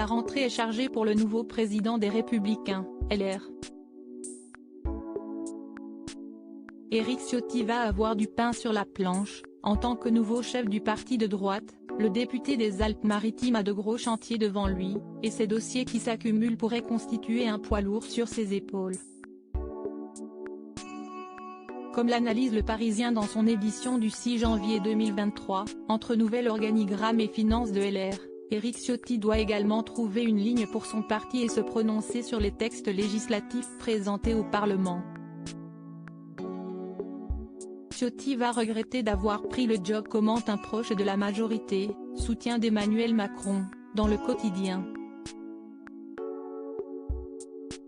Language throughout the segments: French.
La rentrée est chargée pour le nouveau président des Républicains, LR. Éric Ciotti va avoir du pain sur la planche. En tant que nouveau chef du parti de droite, le député des Alpes-Maritimes a de gros chantiers devant lui, et ces dossiers qui s'accumulent pourraient constituer un poids lourd sur ses épaules. Comme l'analyse Le Parisien dans son édition du 6 janvier 2023, entre nouvel organigramme et finances de LR, Éric Ciotti doit également trouver une ligne pour son parti et se prononcer sur les textes législatifs présentés au Parlement. Ciotti va regretter d'avoir pris le job, commente un proche de la majorité, soutien d'Emmanuel Macron, dans Le Quotidien.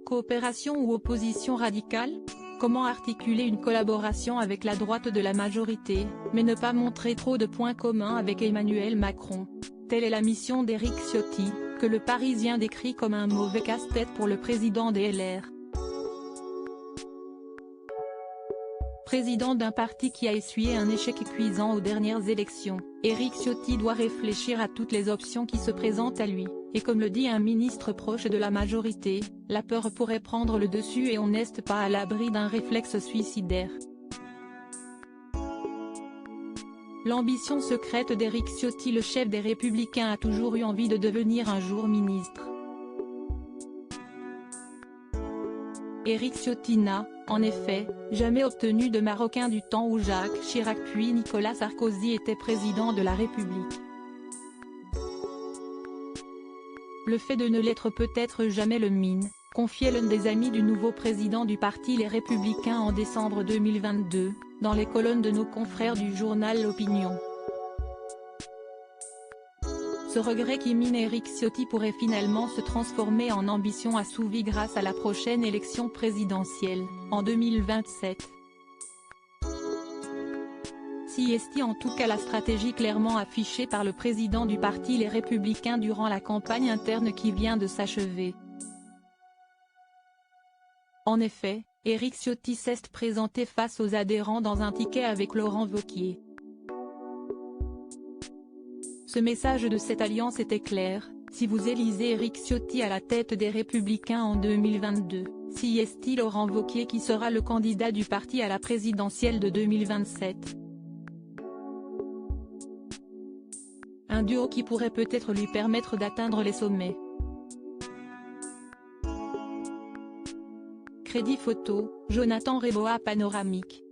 Coopération ou opposition radicale ? Comment articuler une collaboration avec la droite de la majorité, mais ne pas montrer trop de points communs avec Emmanuel Macron? Telle est la mission d'Éric Ciotti, que Le Parisien décrit comme un mauvais casse-tête pour le président des LR. Président d'un parti qui a essuyé un échec cuisant aux dernières élections, Éric Ciotti doit réfléchir à toutes les options qui se présentent à lui, et comme le dit un ministre proche de la majorité, la peur pourrait prendre le dessus et on n'est pas à l'abri d'un réflexe suicidaire. L'ambition secrète d'Éric Ciotti, le chef des Républicains, a toujours eu envie de devenir un jour ministre. Éric Ciotti n'a, en effet, jamais obtenu de Marocain du temps où Jacques Chirac puis Nicolas Sarkozy étaient présidents de la République. Le fait de ne l'être peut-être jamais le mine, confiait l'un des amis du nouveau président du parti Les Républicains en décembre 2022, dans les colonnes de nos confrères du journal L'Opinion. Ce regret qui mine Éric Ciotti pourrait finalement se transformer en ambition assouvie grâce à la prochaine élection présidentielle, en 2027. Si est en tout cas la stratégie clairement affichée par le président du parti Les Républicains durant la campagne interne qui vient de s'achever. En effet, Éric Ciotti s'est présenté face aux adhérents dans un ticket avec Laurent Wauquiez. Ce message de cette alliance était clair: si vous élisez Éric Ciotti à la tête des Républicains en 2022, si est Laurent Wauquiez qui sera le candidat du parti à la présidentielle de 2027. Un duo qui pourrait peut-être lui permettre d'atteindre les sommets. Crédit photo, Jonathan Reboa panoramique.